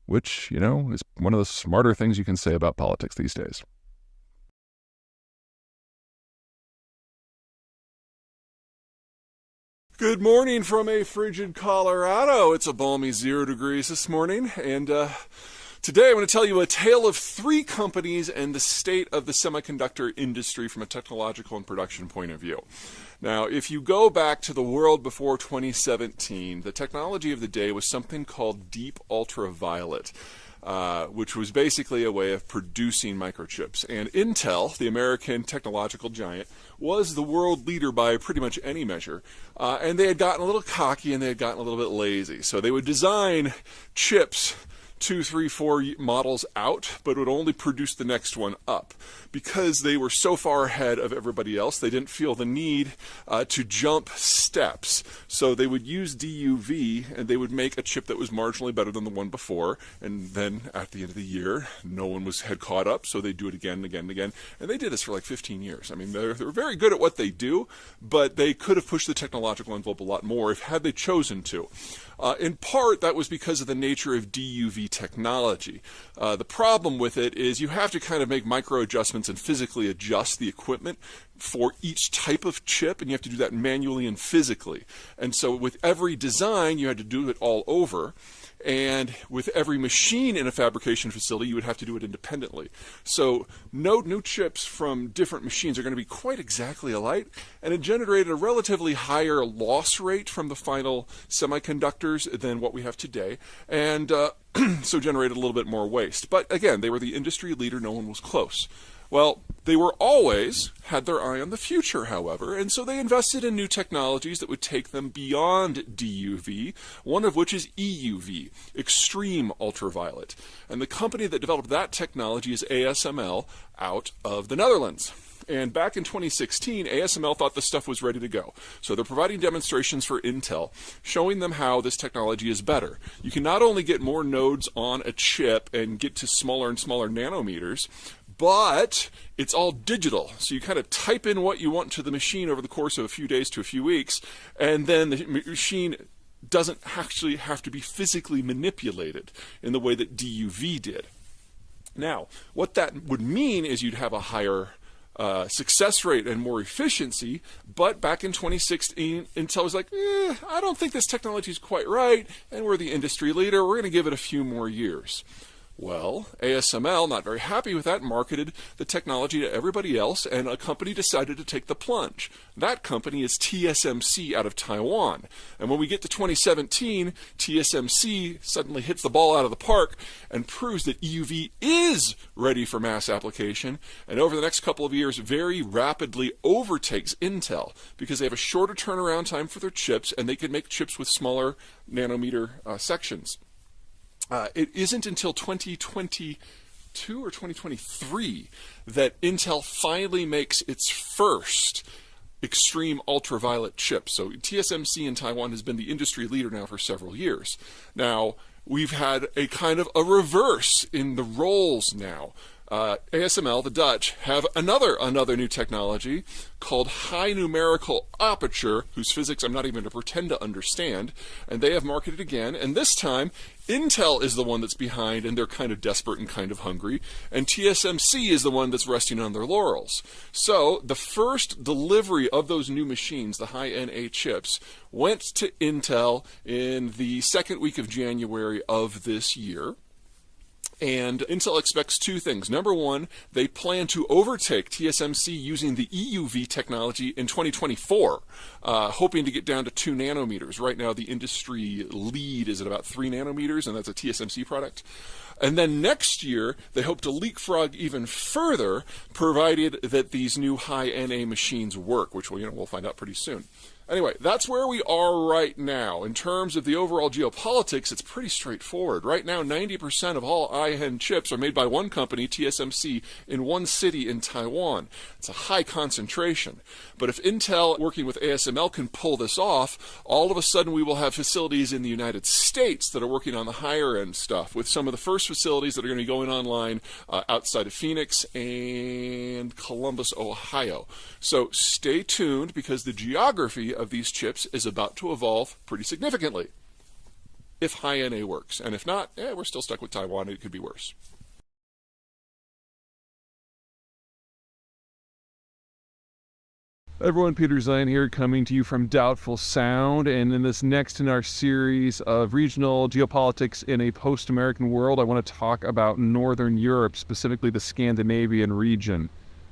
Speaker 1: which, is one of the smarter things you can say about politics these days. Good morning from a frigid Colorado. It's a balmy 0 degrees this morning, and today I'm going to tell you a tale of 3 companies and the state of the semiconductor industry from a technological and production point of view. Now, if you go back to the world before 2017, the technology of the day was something called deep ultraviolet, which was basically a way of producing microchips. And Intel, the American technological giant, was the world leader by pretty much any measure. And they had gotten a little cocky and they had gotten a little bit lazy. So they would design chips 2, 3, 4 models out, but would only produce the next one up. Because they were so far ahead of everybody else, they didn't feel the need to jump steps. So they would use DUV, and they would make a chip that was marginally better than the one before. And then at the end of the year, no one had caught up, so they'd do it again and again and again. And they did this for like 15 years. I mean, they're very good at what they do, but they could have pushed the technological envelope a lot more had they chosen to. In part, that was because of the nature of DUV technology. The problem with it is you have to kind of make micro adjustments and physically adjust the equipment for each type of chip, and you have to do that manually and physically. And so with every design, you had to do it all over. And with every machine in a fabrication facility, you would have to do it independently. So no new chips from different machines are going to be quite exactly alike, and it generated a relatively higher loss rate from the final semiconductors than what we have today, and so generated a little bit more waste. But again, they were the industry leader. No one was close. Well, they were always had their eye on the future, however, and so they invested in new technologies that would take them beyond DUV, one of which is EUV, extreme ultraviolet. And the company that developed that technology is ASML out of the Netherlands. And back in 2016, ASML thought this stuff was ready to go. So they're providing demonstrations for Intel, showing them how this technology is better. You can not only get more nodes on a chip and get to smaller and smaller nanometers, but it's all digital. So you kind of type in what you want to the machine over the course of a few days to a few weeks, and then the machine doesn't actually have to be physically manipulated in the way that DUV did. Now, what that would mean is you'd have a higher success rate and more efficiency, but back in 2016, Intel was like, I don't think this technology is quite right, and we're the industry leader, we're going to give it a few more years. Well, ASML, not very happy with that, marketed the technology to everybody else, and a company decided to take the plunge. That company is TSMC out of Taiwan. And when we get to 2017, TSMC suddenly hits the ball out of the park and proves that EUV is ready for mass application, and over the next couple of years very rapidly overtakes Intel because they have a shorter turnaround time for their chips, and they can make chips with smaller nanometer sections. It isn't until 2022 or 2023 that Intel finally makes its first extreme ultraviolet chip. So TSMC in Taiwan has been the industry leader now for several years. Now, we've had a kind of a reverse in the roles now. ASML, the Dutch, have another new technology called high numerical aperture, whose physics I'm not even going to pretend to understand, and they have marketed again, and this time Intel is the one that's behind, and they're kind of desperate and kind of hungry, and TSMC is the one that's resting on their laurels. So the first delivery of those new machines, the high NA chips, went to Intel in the second week of January of this year. And Intel expects 2 things. Number one, they plan to overtake TSMC using the EUV technology in 2024, hoping to get down to 2 nanometers. Right now, the industry lead is at about 3 nanometers, and that's a TSMC product. And then next year, they hope to leapfrog even further, provided that these new high NA machines work, which we'll find out pretty soon. Anyway, that's where we are right now. In terms of the overall geopolitics, it's pretty straightforward. Right now, 90% of all Zeihan chips are made by one company, TSMC, in one city in Taiwan. It's a high concentration. But if Intel, working with ASML, can pull this off, all of a sudden we will have facilities in the United States that are working on the higher end stuff, with some of the first facilities that are going to be going online outside of Phoenix and Columbus, Ohio. So stay tuned, because the geography of these chips is about to evolve pretty significantly if High-NA works. And if not, we're still stuck with Taiwan. It could be worse. Everyone, Peter Zeihan here, coming to you from Doubtful Sound. And in this next in our series of regional geopolitics in a post-American world, I want to talk about Northern Europe, specifically the Scandinavian region.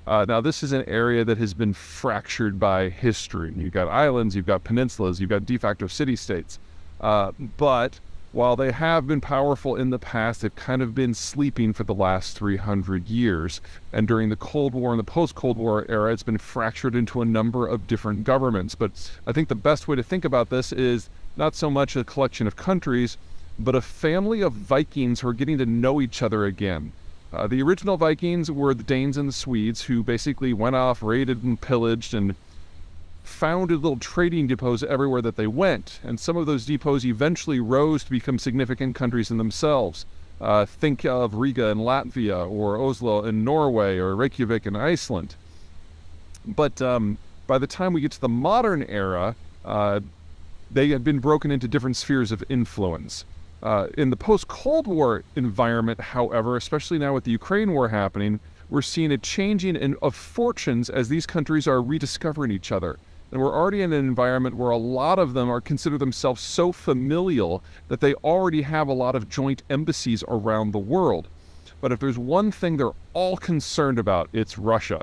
Speaker 1: Now, this is an area that has been fractured by history. You've got islands, you've got peninsulas, you've got de facto city-states. But while they have been powerful in the past, they've kind of been sleeping for the last 300 years. And during the Cold War and the post-Cold War era, it's been fractured into a number of different governments. But I think the best way to think about this is not so much a collection of countries, but a family of Vikings who are getting to know each other again. The original Vikings were the Danes and the Swedes, who basically went off, raided and pillaged, and founded little trading depots everywhere that they went. And some of those depots eventually rose to become significant countries in themselves. Think of Riga in Latvia, or Oslo in Norway, or Reykjavik in Iceland. But by the time we get to the modern era, they had been broken into different spheres of influence. In the post-Cold War environment, however, especially now with the Ukraine war happening, we're seeing a changing of fortunes as these countries are rediscovering each other. And we're already in an environment where a lot of them are consider themselves so familial that they already have a lot of joint embassies around the world. But if there's one thing they're all concerned about, it's Russia.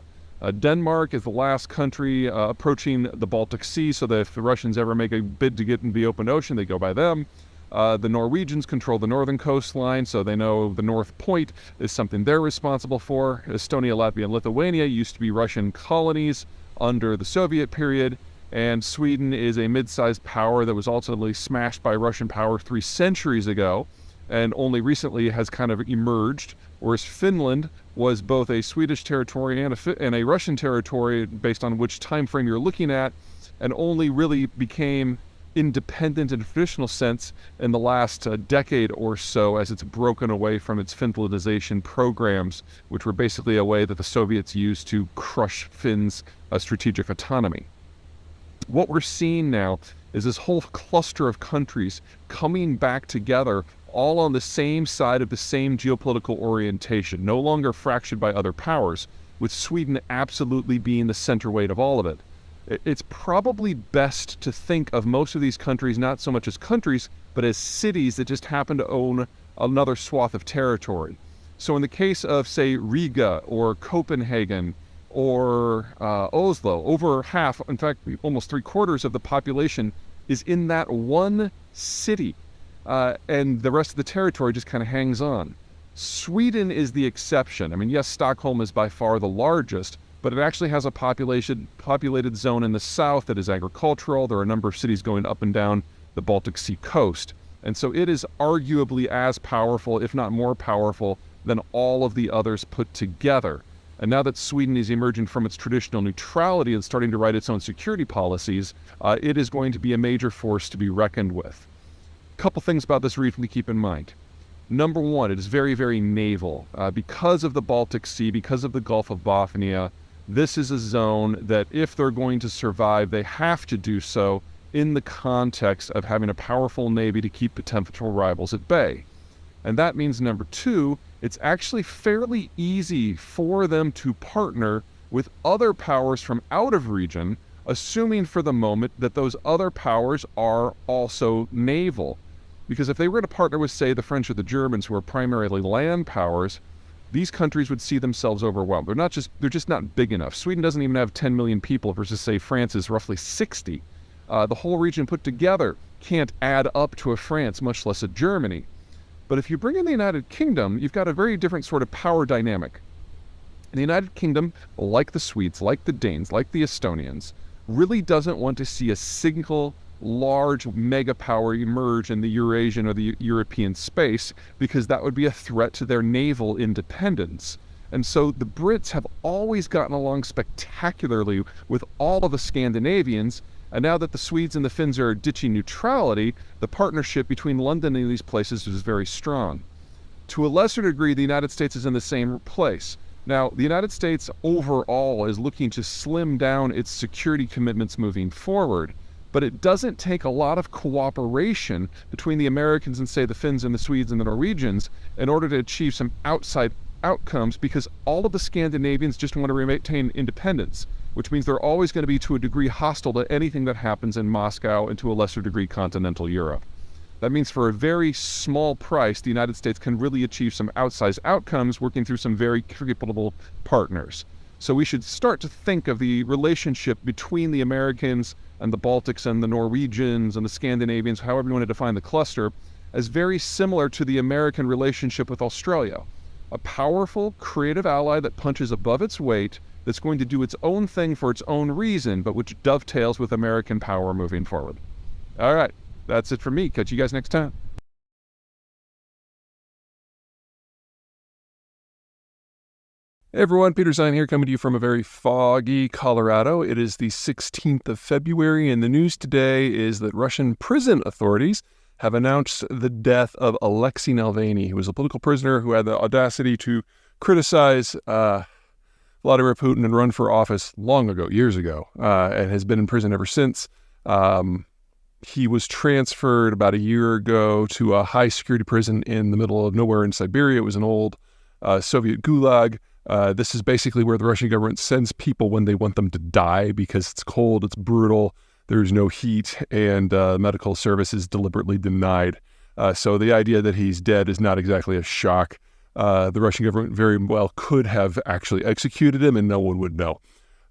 Speaker 1: Denmark is the last country approaching the Baltic Sea, so that if the Russians ever make a bid to get into the open ocean, they go by them. The Norwegians control the northern coastline, so they know the North Point is something they're responsible for. Estonia, Latvia, and Lithuania used to be Russian colonies under the Soviet period, and Sweden is a mid-sized power that was ultimately smashed by Russian power 3 centuries ago, and only recently has kind of emerged, whereas Finland was both a Swedish territory and a Russian territory, based on which time frame you're looking at, and only really became independent in a traditional sense in the last decade or so, as it's broken away from its Finlandization programs, which were basically a way that the Soviets used to crush Finns' strategic autonomy. What we're seeing now is this whole cluster of countries coming back together, all on the same side of the same geopolitical orientation, no longer fractured by other powers, with Sweden absolutely being the center weight of all of it. It's probably best to think of most of these countries not so much as countries, but as cities that just happen to own another swath of territory. So in the case of, say, Riga or Copenhagen or Oslo, over half, in fact, almost 3/4 of the population is in that one city, and the rest of the territory just kind of hangs on. Sweden is the exception. I mean, yes, Stockholm is by far the largest, but it actually has a populated zone in the south that is agricultural. There are a number of cities going up and down the Baltic Sea coast. And so it is arguably as powerful, if not more powerful, than all of the others put together. And now that Sweden is emerging from its traditional neutrality and starting to write its own security policies, it is going to be a major force to be reckoned with. A couple things about this region to keep in mind. Number one, it is very, very naval. Because of the Baltic Sea, because of the Gulf of Bothnia, this is a zone that if they're going to survive, they have to do so in the context of having a powerful navy to keep potential rivals at bay. And that means, number two, it's actually fairly easy for them to partner with other powers from out of region, assuming for the moment that those other powers are also naval. Because if they were to partner with, say, the French or the Germans, who are primarily land powers, these countries would see themselves overwhelmed. They're just not big enough. Sweden doesn't even have 10 million people versus, say, France is roughly 60. The whole region put together can't add up to a France, much less a Germany. But if you bring in the United Kingdom, you've got a very different sort of power dynamic. In the United Kingdom, like the Swedes, like the Danes, like the Estonians, really doesn't want to see a single large mega power emerge in the Eurasian or the European space, because that would be a threat to their naval independence. And so the Brits have always gotten along spectacularly with all of the Scandinavians, and now that the Swedes and the Finns are ditching neutrality, the partnership between London and these places is very strong. To a lesser degree, the United States is in the same place. Now, the United States overall is looking to slim down its security commitments moving forward, but it doesn't take a lot of cooperation between the Americans and, say, the Finns and the Swedes and the Norwegians in order to achieve some outside outcomes, because all of the Scandinavians just want to maintain independence, which means they're always going to be to a degree hostile to anything that happens in Moscow and to a lesser degree continental Europe. That means for a very small price, the United States can really achieve some outsized outcomes working through some very capable partners. So we should start to think of the relationship between the Americans and the Baltics and the Norwegians and the Scandinavians, however you want to define the cluster, as very similar to the American relationship with Australia. A powerful, creative ally that punches above its weight, that's going to do its own thing for its own reason, but which dovetails with American power moving forward. All right, that's it from me. Catch you guys next time. Hey everyone, Peter Zeihan here, coming to you from a very foggy Colorado. It is the 16th of February, and the news today is that Russian prison authorities have announced the death of Alexei Navalny, who was a political prisoner who had the audacity to criticize Vladimir Putin and run for office long ago, years ago, and has been in prison ever since. He was transferred about a year ago to a high-security prison in the middle of nowhere in Siberia. It was an old Soviet gulag. This is basically where the Russian government sends people when they want them to die, because it's cold, it's brutal, there's no heat, and medical service is deliberately denied. So the idea that he's dead is not exactly a shock. The Russian government very well could have actually executed him, and no one would know.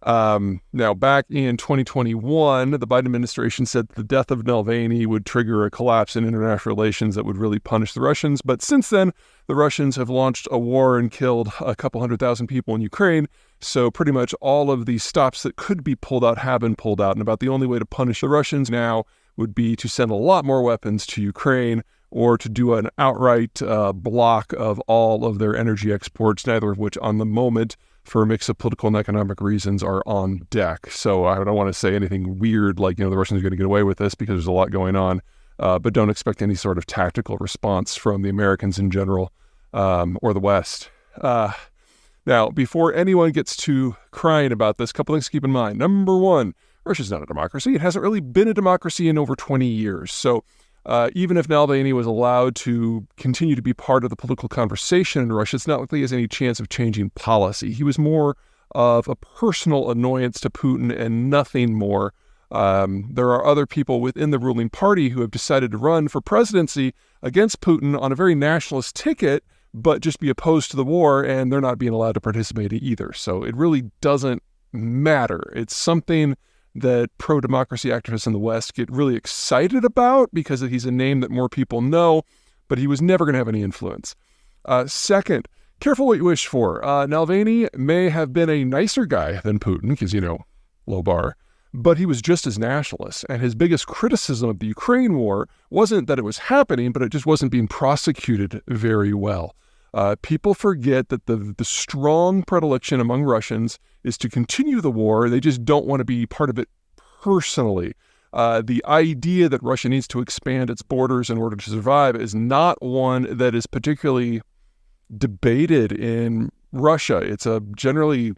Speaker 1: Now, back in 2021, the Biden administration said the death of Navalny would trigger a collapse in international relations that would really punish the Russians. But since then, the Russians have launched a war and killed a couple 100,000 people in Ukraine. So pretty much all of the stops that could be pulled out have been pulled out. And about the only way to punish the Russians now would be to send a lot more weapons to Ukraine, or to do an outright block of all of their energy exports, neither of which on the moment, for a mix of political and economic reasons, are on deck. So I don't want to say anything weird like, the Russians are going to get away with this, because there's a lot going on, but don't expect any sort of tactical response from the Americans in general, or the West. Now, before anyone gets too crying about this, a couple things to keep in mind. Number one, Russia's not a democracy. It hasn't really been a democracy in over 20 years. So even if Navalny was allowed to continue to be part of the political conversation in Russia, it's not like he has any chance of changing policy. He was more of a personal annoyance to Putin and nothing more. There are other people within the ruling party who have decided to run for presidency against Putin on a very nationalist ticket, but just be opposed to the war, and they're not being allowed to participate either. So it really doesn't matter. It's something that pro-democracy activists in the West get really excited about because he's a name that more people know, but he was never going to have any influence. Second, careful what you wish for. Navalny may have been a nicer guy than Putin, because, low bar, but he was just as nationalist. And his biggest criticism of the Ukraine war wasn't that it was happening, but it just wasn't being prosecuted very well. People forget that the strong predilection among Russians is to continue the war. They just don't want to be part of it personally. The idea that Russia needs to expand its borders in order to survive is not one that is particularly debated in Russia. It's generally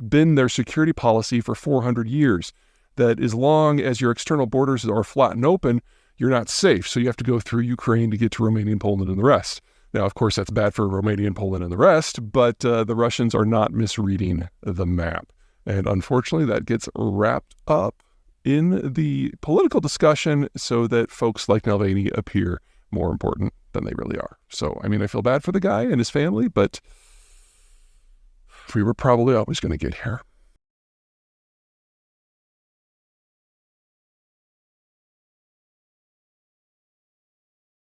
Speaker 1: been their security policy for 400 years, that as long as your external borders are flat and open, you're not safe. So you have to go through Ukraine to get to Romania and Poland and the rest. Now, of course, that's bad for Romania and Poland and the rest, but the Russians are not misreading the map. And unfortunately, that gets wrapped up in the political discussion so that folks like Navalny appear more important than they really are. So, I feel bad for the guy and his family, but we were probably always going to get here.